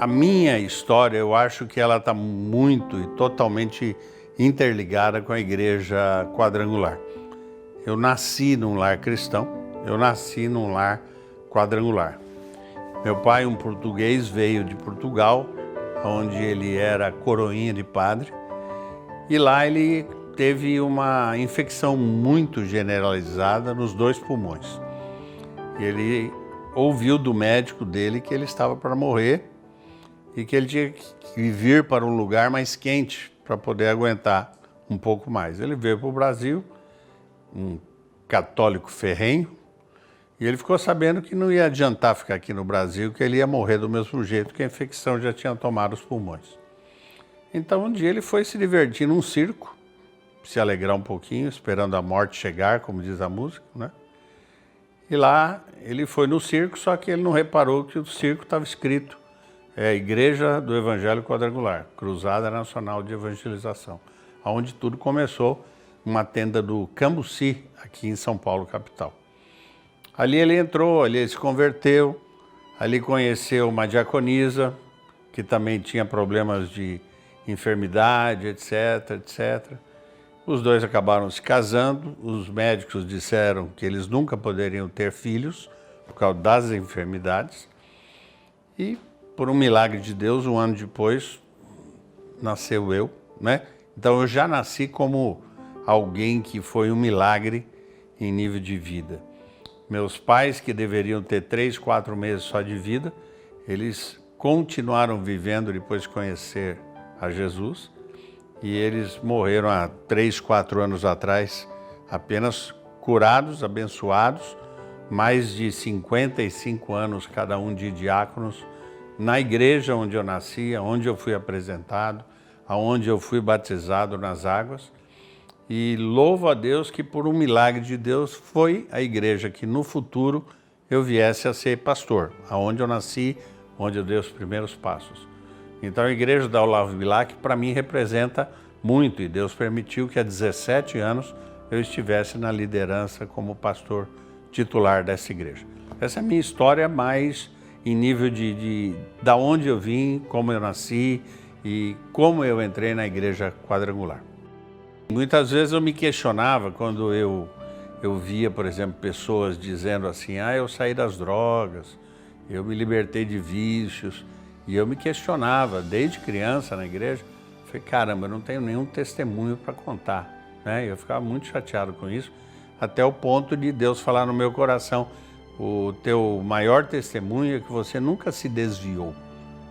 A minha história, eu acho que ela está muito e totalmente interligada com a Igreja Quadrangular. Eu nasci num lar cristão, eu nasci num lar quadrangular. Meu pai, um português, veio de Portugal, onde ele era coroinha de padre, e lá ele teve uma infecção muito generalizada nos 2 pulmões. Ele ouviu do médico dele que ele estava para morrer e que ele tinha que vir para um lugar mais quente para poder aguentar um pouco mais. Ele veio para o Brasil, um católico ferrenho, e ele ficou sabendo que não ia adiantar ficar aqui no Brasil, que ele ia morrer do mesmo jeito, que a infecção já tinha tomado os pulmões. Então um dia ele foi se divertir num circo, se alegrar um pouquinho, esperando a morte chegar, como diz a música, né? E lá ele foi no circo, só que ele não reparou que o circo estava escrito Igreja do Evangelho Quadrangular, Cruzada Nacional de Evangelização, onde tudo começou, uma tenda do Cambuci, aqui em São Paulo, capital. Ali ele entrou, ali ele se converteu, ali conheceu uma diaconisa, que também tinha problemas de enfermidade, etc, etc. Os dois acabaram se casando, os médicos disseram que eles nunca poderiam ter filhos, por causa das enfermidades, e por um milagre de Deus, um ano depois, nasceu eu, né? Então eu já nasci como alguém que foi um milagre em nível de vida. Meus pais, que deveriam ter 3, 4 meses só de vida, eles continuaram vivendo depois de conhecer a Jesus, e eles morreram há 3, 4 anos atrás, apenas curados, abençoados, mais de 55 anos cada um de diáconos, na igreja onde eu nasci, onde eu fui apresentado, aonde eu fui batizado nas águas. E louvo a Deus que por um milagre de Deus foi a igreja que no futuro eu viesse a ser pastor, aonde eu nasci, onde eu dei os primeiros passos. Então a igreja da Olavo Bilac para mim representa muito, e Deus permitiu que há 17 anos eu estivesse na liderança como pastor titular dessa igreja. Essa é a minha história mais em nível da onde eu vim, como eu nasci e como eu entrei na Igreja Quadrangular. Muitas vezes eu me questionava quando eu via, por exemplo, pessoas dizendo assim, eu saí das drogas, eu me libertei de vícios, e eu me questionava desde criança na igreja. Falei, caramba, eu não tenho nenhum testemunho para contar, né? Eu ficava muito chateado com isso, até o ponto de Deus falar no meu coração, o teu maior testemunho é que você nunca se desviou.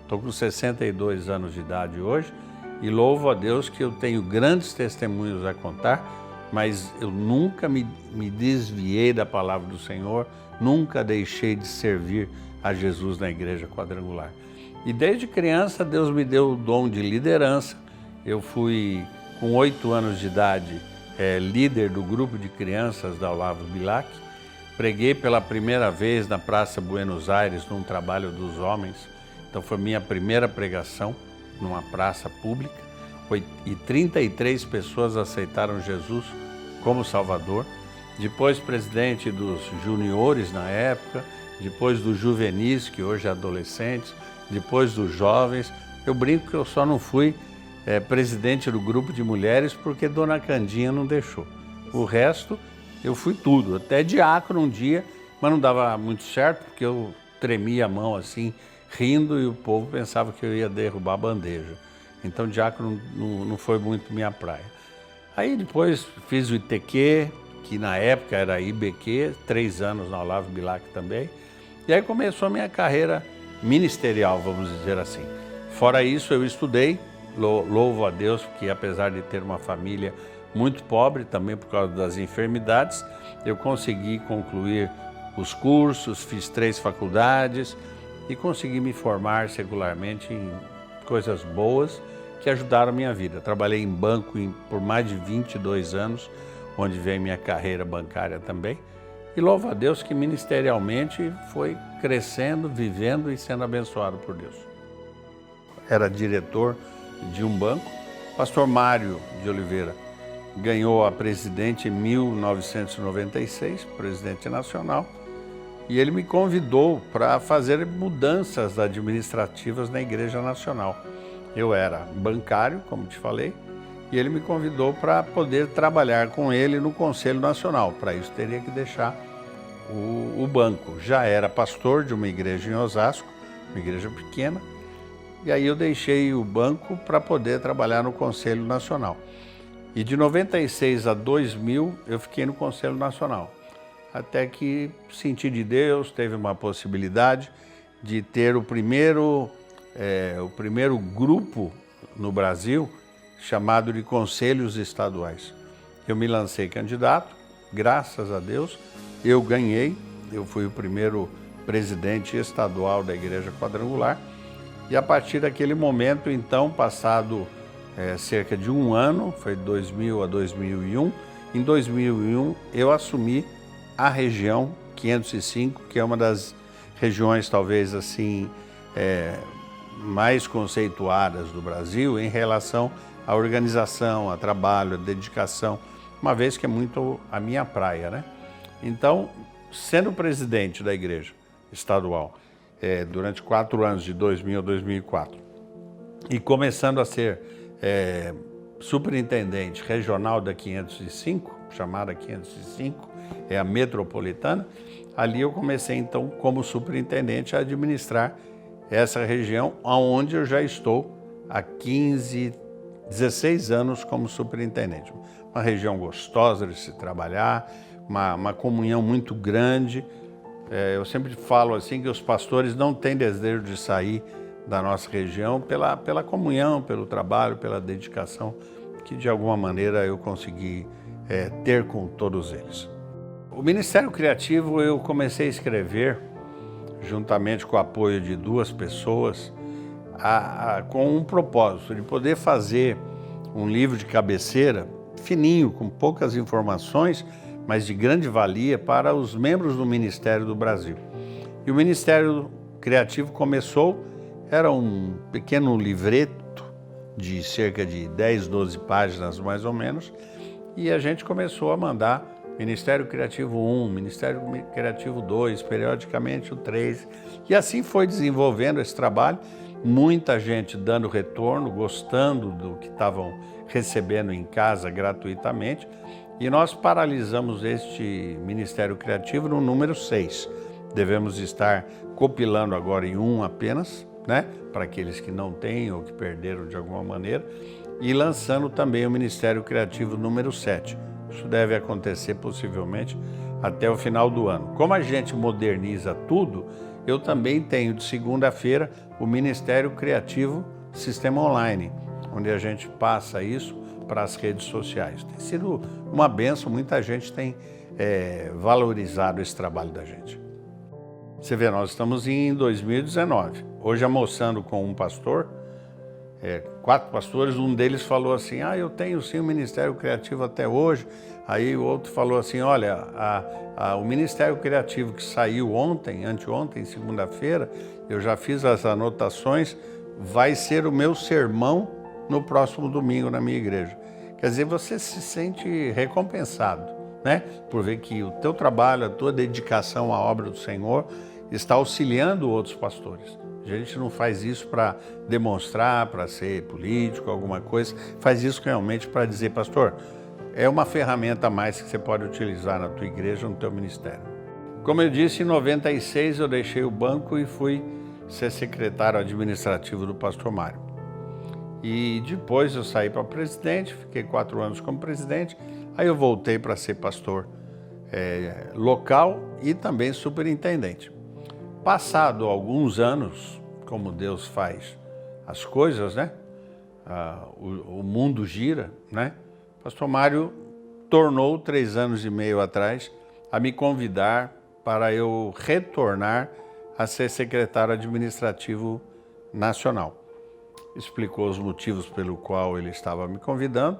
Estou com 62 anos de idade hoje e louvo a Deus que eu tenho grandes testemunhos a contar, mas eu nunca me desviei da palavra do Senhor, nunca deixei de servir a Jesus na Igreja Quadrangular. E desde criança Deus me deu o dom de liderança. Eu fui, com 8 anos de idade, líder do grupo de crianças da Olavo Bilac. Preguei pela primeira vez na Praça Buenos Aires, num trabalho dos homens. Então foi minha primeira pregação numa praça pública. E 33 pessoas aceitaram Jesus como Salvador. Depois presidente dos juniores na época, depois dos juvenis, que hoje é adolescentes, depois dos jovens. Eu brinco que eu só não fui presidente do grupo de mulheres porque Dona Candinha não deixou. O resto eu fui tudo, até diácono um dia, mas não dava muito certo porque eu tremia a mão assim, rindo, e o povo pensava que eu ia derrubar a bandeja. Então diácono não foi muito minha praia. Aí depois fiz o ITQ, que na época era IBQ, 3 anos na Olavo Bilac também, e aí começou a minha carreira ministerial, vamos dizer assim. Fora isso, eu estudei, louvo a Deus, porque apesar de ter uma família muito pobre, também por causa das enfermidades, eu consegui concluir os cursos, fiz 3 faculdades e consegui me formar secularmente em coisas boas que ajudaram a minha vida. Trabalhei em banco por mais de 22 anos, onde veio minha carreira bancária também, e louvo a Deus que ministerialmente foi crescendo, vivendo e sendo abençoado por Deus. Era diretor de um banco, pastor Mário de Oliveira ganhou a presidente em 1996, presidente nacional, e ele me convidou para fazer mudanças administrativas na Igreja Nacional. Eu era bancário, como te falei, e ele me convidou para poder trabalhar com ele no Conselho Nacional. Para isso teria que deixar o banco. Já era pastor de uma igreja em Osasco, uma igreja pequena, e aí eu deixei o banco para poder trabalhar no Conselho Nacional. E de 96 a 2000 eu fiquei no Conselho Nacional, até que senti de Deus, teve uma possibilidade de ter o primeiro grupo no Brasil chamado de Conselhos Estaduais. Eu me lancei candidato, graças a Deus, eu ganhei, eu fui o primeiro presidente estadual da Igreja Quadrangular, e a partir daquele momento, então, passado cerca de um ano, foi de 2000 a 2001, em 2001 eu assumi a região 505, que é uma das regiões talvez assim mais conceituadas do Brasil em relação à organização, a trabalho, a dedicação, uma vez que é muito a minha praia, né? Então, sendo presidente da igreja estadual durante 4 anos, de 2000 a 2004, e começando a ser superintendente regional da 505, chamada 505, é a metropolitana, ali eu comecei então como superintendente a administrar essa região, onde eu já estou há 16 anos como superintendente. Uma região gostosa de se trabalhar, uma comunhão muito grande. Eu sempre falo assim que os pastores não têm desejo de sair da nossa região pela comunhão, pelo trabalho, pela dedicação que de alguma maneira eu consegui ter com todos eles. O Ministério Criativo eu comecei a escrever, juntamente com o apoio de 2 pessoas, com um propósito de poder fazer um livro de cabeceira fininho, com poucas informações, mas de grande valia para os membros do Ministério do Brasil. E o Ministério Criativo começou, era um pequeno livreto de cerca de 10, 12 páginas mais ou menos, e a gente começou a mandar Ministério Criativo 1, Ministério Criativo 2, periodicamente o 3, e assim foi desenvolvendo esse trabalho, muita gente dando retorno, gostando do que estavam recebendo em casa gratuitamente, e nós paralisamos este Ministério Criativo no número 6. Devemos estar compilando agora em 1 apenas, né, para aqueles que não têm ou que perderam de alguma maneira, e lançando também o Ministério Criativo número 7. Isso deve acontecer possivelmente até o final do ano. Como a gente moderniza tudo, eu também tenho de segunda-feira o Ministério Criativo Sistema Online, onde a gente passa isso para as redes sociais. Tem sido uma bênção, muita gente tem valorizado esse trabalho da gente. Você vê, nós estamos em 2019, hoje almoçando com um pastor, 4 pastores, um deles falou assim, eu tenho sim o Ministério Criativo até hoje. Aí o outro falou assim, olha, o Ministério Criativo que saiu ontem, anteontem, segunda-feira, eu já fiz as anotações, vai ser o meu sermão no próximo domingo na minha igreja. Quer dizer, você se sente recompensado, né? Por ver que o teu trabalho, a tua dedicação à obra do Senhor está auxiliando outros pastores. A gente não faz isso para demonstrar, para ser político, alguma coisa. Faz isso realmente para dizer, pastor, é uma ferramenta a mais que você pode utilizar na tua igreja, no teu ministério. Como eu disse, em 96 eu deixei o banco e fui ser secretário administrativo do pastor Mário. E depois eu saí para presidente, fiquei 4 anos como presidente, aí eu voltei para ser pastor local e também superintendente. Passado alguns anos, como Deus faz as coisas, né? O mundo gira, né? Pastor Mário tornou 3 anos e meio atrás a me convidar para eu retornar a ser secretário administrativo nacional. Explicou os motivos pelo qual ele estava me convidando.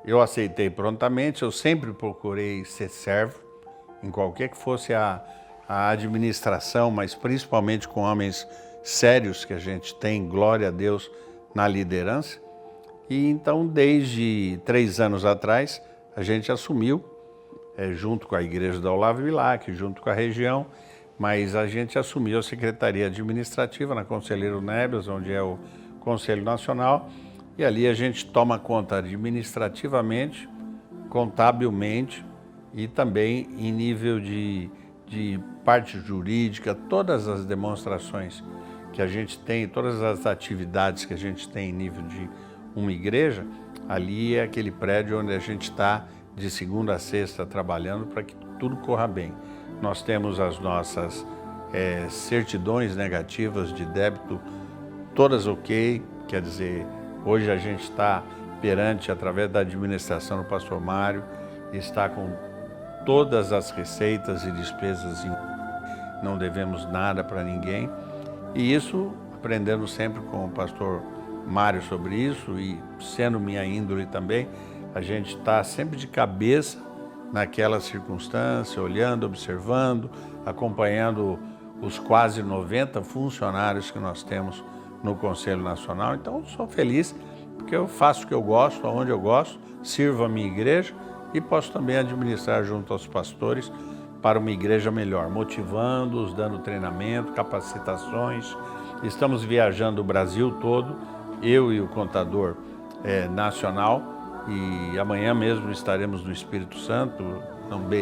Eu aceitei prontamente, eu sempre procurei ser servo, em qualquer que fosse a administração, mas principalmente com homens sérios que a gente tem, glória a Deus, na liderança. E então, desde 3 anos atrás, a gente assumiu junto com a igreja da Olavo Bilac, junto com a região, mas a gente assumiu a Secretaria Administrativa na Conselheiro Nebias, onde é o Conselho Nacional, e ali a gente toma conta administrativamente, contabilmente e também em nível de parte jurídica, todas as demonstrações que a gente tem, todas as atividades que a gente tem em nível de uma igreja, ali é aquele prédio onde a gente está de segunda a sexta trabalhando para que tudo corra bem. Nós temos as nossas certidões negativas de débito, todas ok, quer dizer, hoje a gente está perante, através da administração do pastor Mário, está com todas as receitas e despesas, não devemos nada para ninguém. E isso, aprendendo sempre com o pastor Mário sobre isso e sendo minha índole também, a gente está sempre de cabeça naquela circunstância, olhando, observando, acompanhando os quase 90 funcionários que nós temos no Conselho Nacional. Então, eu sou feliz porque eu faço o que eu gosto, aonde eu gosto, sirvo a minha igreja e posso também administrar junto aos pastores para uma igreja melhor, motivando-os, dando treinamento, capacitações. Estamos viajando o Brasil todo, eu e o contador nacional, e amanhã mesmo estaremos no Espírito Santo,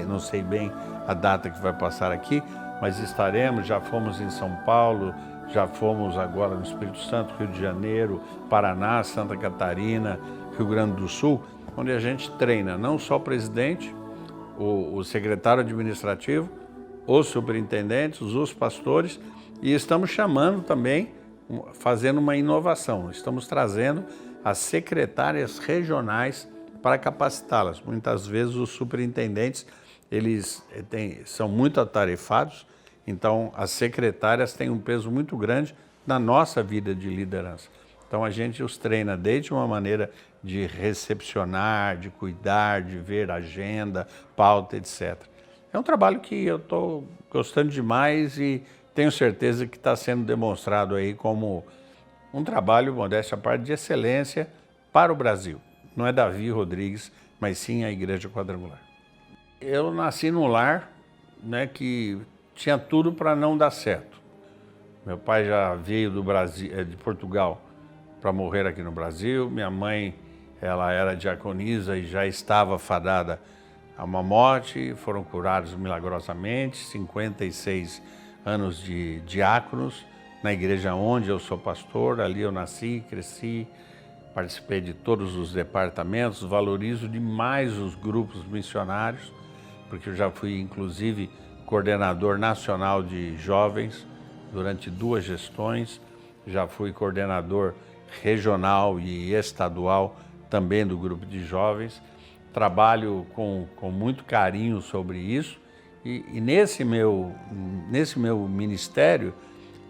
não sei bem a data que vai passar aqui, mas estaremos, já fomos em São Paulo, já fomos agora no Espírito Santo, Rio de Janeiro, Paraná, Santa Catarina, Rio Grande do Sul, onde a gente treina não só o presidente, o secretário administrativo, os superintendentes, os pastores, e estamos chamando também, fazendo uma inovação, estamos trazendo as secretárias regionais para capacitá-las. Muitas vezes os superintendentes, eles são muito atarefados, então as secretárias têm um peso muito grande na nossa vida de liderança. Então a gente os treina desde uma maneira de recepcionar, de cuidar, de ver agenda, pauta, etc. É um trabalho que eu estou gostando demais e tenho certeza que está sendo demonstrado aí como um trabalho, modéstia à parte, de excelência para o Brasil. Não é Davi Rodrigues, mas sim a Igreja Quadrangular. Eu nasci num lar, né, que tinha tudo para não dar certo. Meu pai já veio do Brasil, de Portugal, para morrer aqui no Brasil. Minha mãe, ela era diaconisa e já estava fadada a uma morte. Foram curados milagrosamente, 56 anos de diáconos na igreja onde eu sou pastor. Ali eu nasci, cresci, participei de todos os departamentos, valorizo demais os grupos missionários, porque eu já fui, inclusive, coordenador nacional de jovens durante 2 gestões, já fui coordenador regional e estadual também do grupo de jovens. Trabalho com muito carinho sobre isso e nesse meu ministério,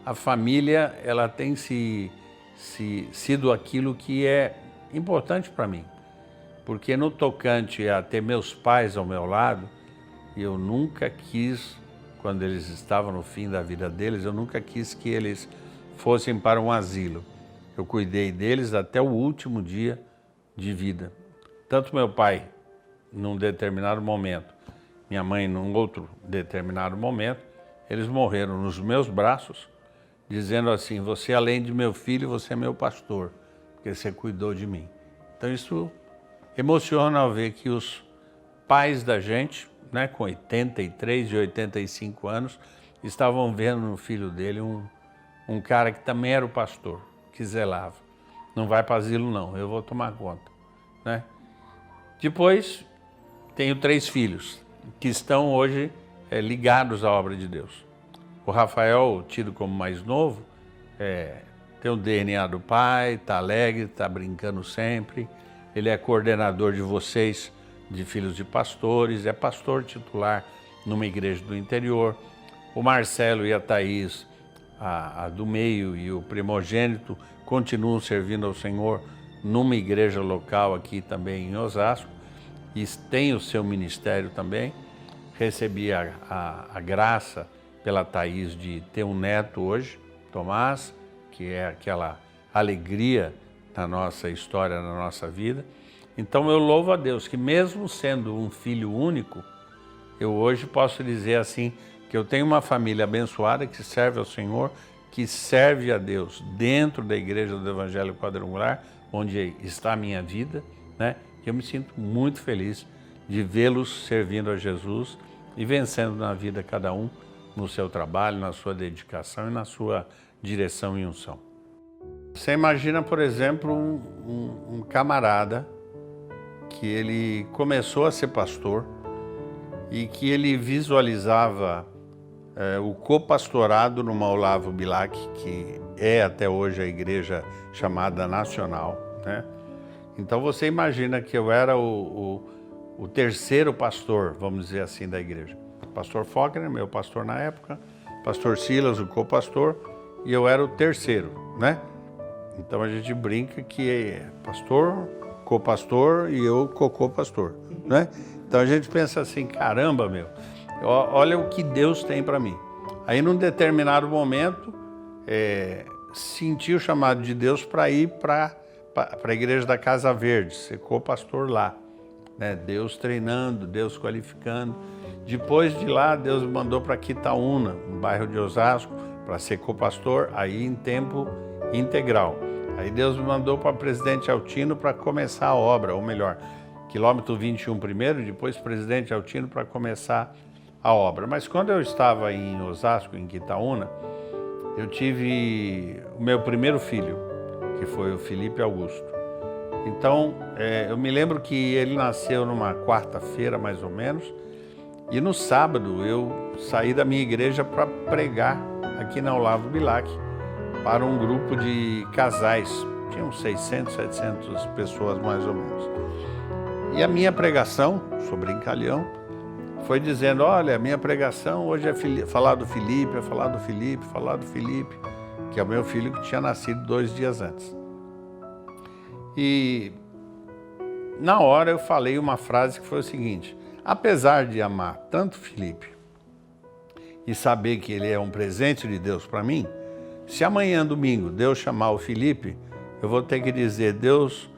a família ela tem sido aquilo que é importante para mim, porque no tocante a ter meus pais ao meu lado, eu nunca quis, quando eles estavam no fim da vida deles, eu nunca quis que eles fossem para um asilo. Eu cuidei deles até o último dia de vida. Tanto meu pai, num determinado momento, minha mãe, num outro determinado momento, eles morreram nos meus braços, dizendo assim: você, além de meu filho, você é meu pastor, porque você cuidou de mim. Então isso emociona ao ver que os pais da gente, né, com 83 e 85 anos, estavam vendo no filho dele um cara que também era o pastor, que zelava. Não vai para asilo não, eu vou tomar conta, né? Depois, tenho 3 filhos, que estão hoje ligados à obra de Deus. O Rafael, tido como mais novo, tem o DNA do pai, está alegre, está brincando sempre. Ele é coordenador de vocês, de filhos de pastores, é pastor titular numa igreja do interior. O Marcelo e a Thaís, a do meio e o primogênito, continuam servindo ao Senhor numa igreja local aqui também em Osasco, e tem o seu ministério também. Recebi a graça pela Thaís de ter um neto hoje, Tomás, que é aquela alegria na nossa história, na nossa vida. Então eu louvo a Deus que mesmo sendo um filho único, eu hoje posso dizer assim, que eu tenho uma família abençoada que serve ao Senhor, que serve a Deus dentro da Igreja do Evangelho Quadrangular, onde está a minha vida, né? Eu me sinto muito feliz de vê-los servindo a Jesus e vencendo na vida cada um, no seu trabalho, na sua dedicação e na sua direção e unção. Você imagina, por exemplo, um camarada que ele começou a ser pastor e que ele visualizava o copastorado numa Olavo Bilac, que é até hoje a igreja chamada Nacional, né? Então você imagina que eu era o terceiro pastor, vamos dizer assim, da igreja. Pastor Faulkner, meu pastor na época, pastor Silas, o copastor, e eu era o terceiro, né? Então a gente brinca que é pastor, copastor e eu cocô-pastor, né? Então a gente pensa assim, caramba, meu, olha o que Deus tem para mim. Aí num determinado momento, senti o chamado de Deus para ir para a igreja da Casa Verde, ser copastor lá, né? Deus treinando, Deus qualificando. Depois de lá, Deus me mandou para Quitaúna, no bairro de Osasco, para ser copastor, aí em tempo integral. Aí Deus me mandou para Presidente Altino para começar a obra, ou melhor, quilômetro 21 primeiro, depois Presidente Altino para começar a obra. Mas quando eu estava em Osasco, em Quitaúna, eu tive o meu primeiro filho, que foi o Felipe Augusto. Então, eu me lembro que ele nasceu numa quarta-feira, mais ou menos, e no sábado eu saí da minha igreja para pregar aqui na Olavo Bilac para um grupo de casais. Tinham 600, 700 pessoas mais ou menos. E a minha pregação, sou brincalhão, foi dizendo, olha, a minha pregação hoje é falar do Felipe, falar do Felipe, que é o meu filho que tinha nascido 2 dias antes. E na hora eu falei uma frase que foi o seguinte, apesar de amar tanto Felipe e saber que ele é um presente de Deus para mim, se amanhã, domingo, Deus chamar o Felipe, eu vou ter que dizer, Deus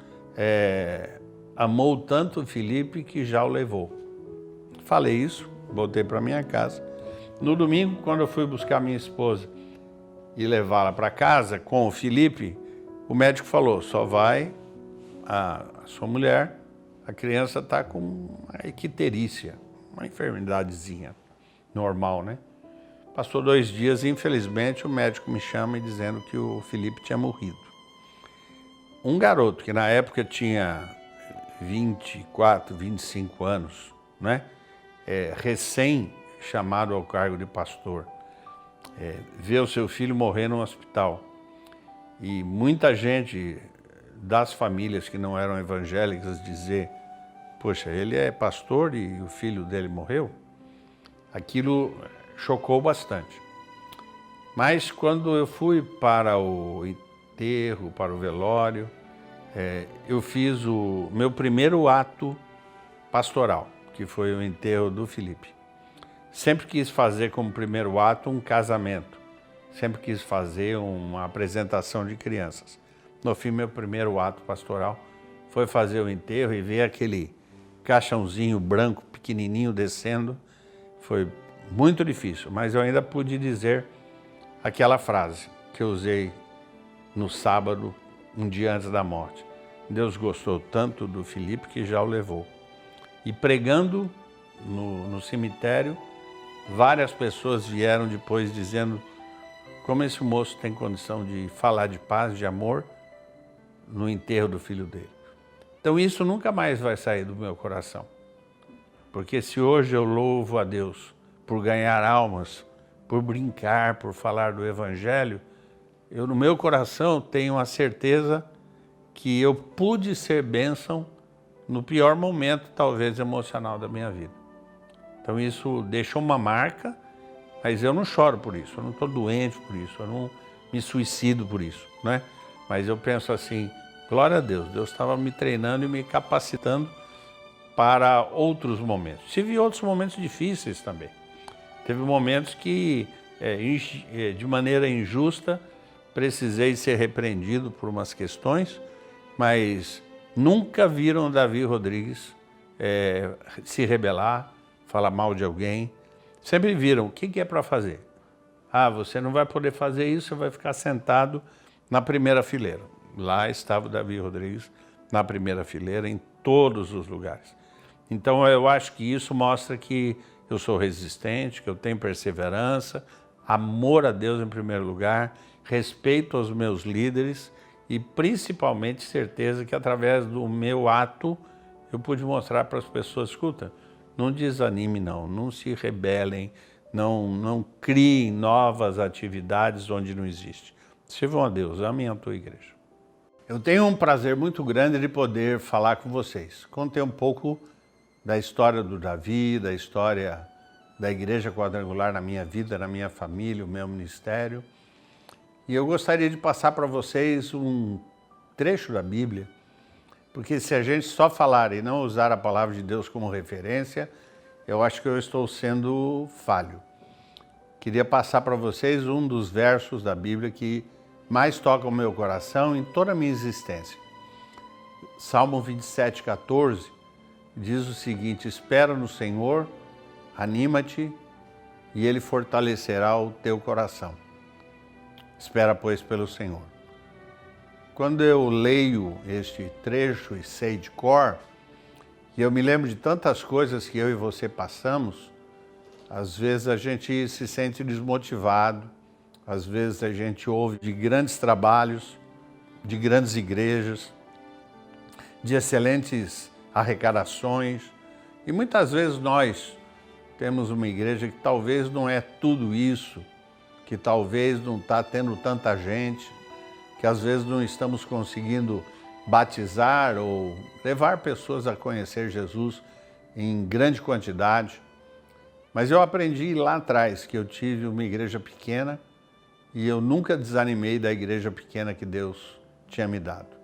amou tanto o Felipe que já o levou. Falei isso, voltei para minha casa. No domingo, quando eu fui buscar minha esposa e levá-la para casa com o Felipe, o médico falou, só vai a sua mulher, a criança está com uma icterícia, uma enfermidadezinha normal, né? Passou 2 dias e, infelizmente, o médico me chama dizendo que o Felipe tinha morrido. Um garoto que na época tinha 24, 25 anos, né? Recém-chamado ao cargo de pastor, vê o seu filho morrer no hospital. E muita gente das famílias que não eram evangélicas dizer, poxa, ele é pastor e o filho dele morreu, aquilo chocou bastante. Mas quando eu fui para o enterro, para o velório, eu fiz o meu primeiro ato pastoral, que foi o enterro do Felipe. Sempre quis fazer como primeiro ato um casamento, sempre quis fazer uma apresentação de crianças. No fim, meu primeiro ato pastoral foi fazer o enterro e ver aquele caixãozinho branco, pequenininho, descendo. Foi muito difícil, mas eu ainda pude dizer aquela frase que eu usei no sábado, um dia antes da morte. Deus gostou tanto do Felipe que já o levou. E pregando no cemitério, várias pessoas vieram depois dizendo como esse moço tem condição de falar de paz, de amor, no enterro do filho dele. Então isso nunca mais vai sair do meu coração. Porque se hoje eu louvo a Deus por ganhar almas, por brincar, por falar do Evangelho, eu no meu coração tenho a certeza que eu pude ser bênção no pior momento, talvez, emocional da minha vida. Então isso deixou uma marca, mas eu não choro por isso, eu não estou doente por isso, eu não me suicido por isso, né? Mas eu penso assim, glória a Deus, Deus estava me treinando e me capacitando para outros momentos. Tive outros momentos difíceis também. Teve momentos que, de maneira injusta, precisei ser repreendido por umas questões, mas nunca viram Davi Rodrigues se rebelar, falar mal de alguém, sempre viram o que é para fazer. Ah, você não vai poder fazer isso, você vai ficar sentado na primeira fileira. Lá estava o Davi Rodrigues, na primeira fileira, em todos os lugares. Então eu acho que isso mostra que eu sou resistente, que eu tenho perseverança, amor a Deus em primeiro lugar, respeito aos meus líderes e principalmente certeza que através do meu ato eu pude mostrar para as pessoas, escuta, não desanime não se rebelem, não criem novas atividades onde não existe. Sirvam a Deus, amem a tua igreja. Eu tenho um prazer muito grande de poder falar com vocês. Contei um pouco da história do Davi, da história da Igreja Quadrangular na minha vida, na minha família, o meu ministério. E eu gostaria de passar para vocês um trecho da Bíblia, porque se a gente só falar e não usar a palavra de Deus como referência, eu acho que eu estou sendo falho. Queria passar para vocês um dos versos da Bíblia que mais toca o meu coração em toda a minha existência. Salmo 27:14 diz o seguinte: espera no Senhor, anima-te e Ele fortalecerá o teu coração. Espera, pois, pelo Senhor. Quando eu leio este trecho e sei de cor, e eu me lembro de tantas coisas que eu e você passamos, às vezes a gente se sente desmotivado, às vezes a gente ouve de grandes trabalhos, de grandes igrejas, de excelentes arrecadações, e muitas vezes nós temos uma igreja que talvez não é tudo isso, que talvez não está tendo tanta gente, que às vezes não estamos conseguindo batizar ou levar pessoas a conhecer Jesus em grande quantidade. Mas eu aprendi lá atrás que eu tive uma igreja pequena e eu nunca desanimei da igreja pequena que Deus tinha me dado.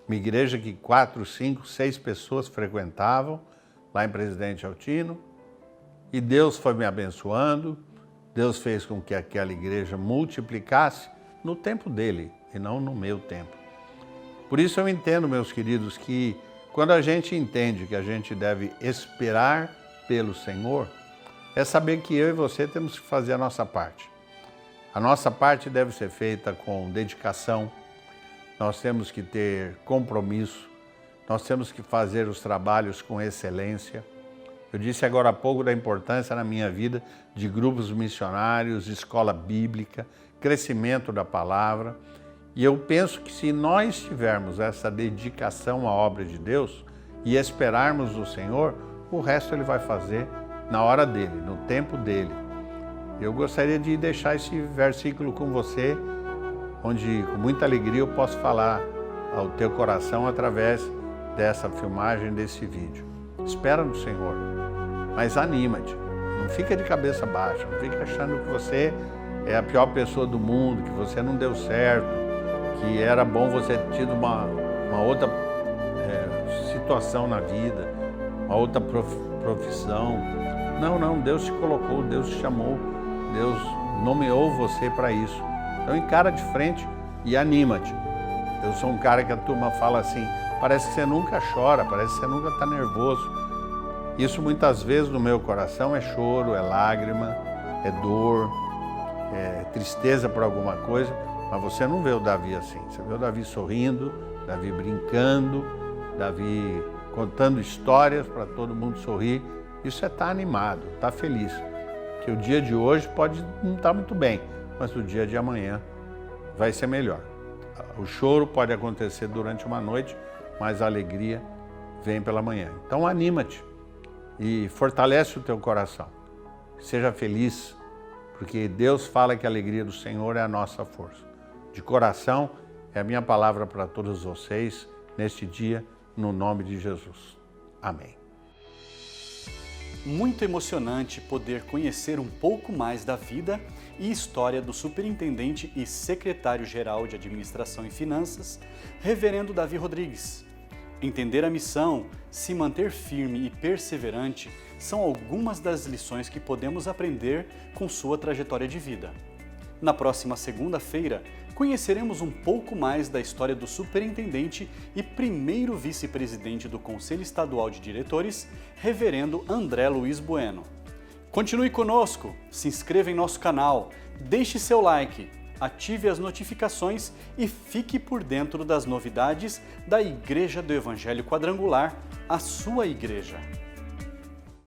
Uma igreja que 4, 5, 6 pessoas frequentavam, lá em Presidente Altino, e Deus foi me abençoando, Deus fez com que aquela igreja multiplicasse no tempo dele e não no meu tempo. Por isso eu entendo, meus queridos, que quando a gente entende que a gente deve esperar pelo Senhor, é saber que eu e você temos que fazer a nossa parte. A nossa parte deve ser feita com dedicação, nós temos que ter compromisso, nós temos que fazer os trabalhos com excelência. Eu disse agora há pouco da importância na minha vida de grupos missionários, escola bíblica, crescimento da palavra. E eu penso que se nós tivermos essa dedicação à obra de Deus e esperarmos o Senhor, o resto Ele vai fazer na hora dele, no tempo dele. Eu gostaria de deixar esse versículo com você, onde com muita alegria eu posso falar ao teu coração através dessa filmagem, desse vídeo. Espera no Senhor, mas anima-te, não fica de cabeça baixa, não fica achando que você é a pior pessoa do mundo, que você não deu certo, que era bom você ter tido uma outra situação na vida, uma outra profissão. Não, Deus te colocou, Deus te chamou, Deus nomeou você para isso. Então encara de frente e anima-te. Eu sou um cara que a turma fala assim, parece que você nunca chora, parece que você nunca está nervoso. Isso muitas vezes no meu coração é choro, é lágrima, é dor, é tristeza por alguma coisa, mas você não vê o Davi assim. Você vê o Davi sorrindo, Davi brincando, Davi contando histórias para todo mundo sorrir. Isso é estar animado, estar feliz. Que o dia de hoje pode não estar muito bem, mas o dia de amanhã vai ser melhor. O choro pode acontecer durante uma noite, mas a alegria vem pela manhã. Então anima-te e fortalece o teu coração. Seja feliz, porque Deus fala que a alegria do Senhor é a nossa força. De coração, é a minha palavra para todos vocês neste dia, no nome de Jesus. Amém. Muito emocionante poder conhecer um pouco mais da vida e história do superintendente e secretário-geral de Administração e Finanças, Reverendo Davi Rodrigues. Entender a missão, se manter firme e perseverante são algumas das lições que podemos aprender com sua trajetória de vida. Na próxima segunda-feira, conheceremos um pouco mais da história do superintendente e primeiro vice-presidente do Conselho Estadual de Diretores, Reverendo André Luiz Bueno. Continue conosco, se inscreva em nosso canal, deixe seu like, ative as notificações e fique por dentro das novidades da Igreja do Evangelho Quadrangular, a sua igreja.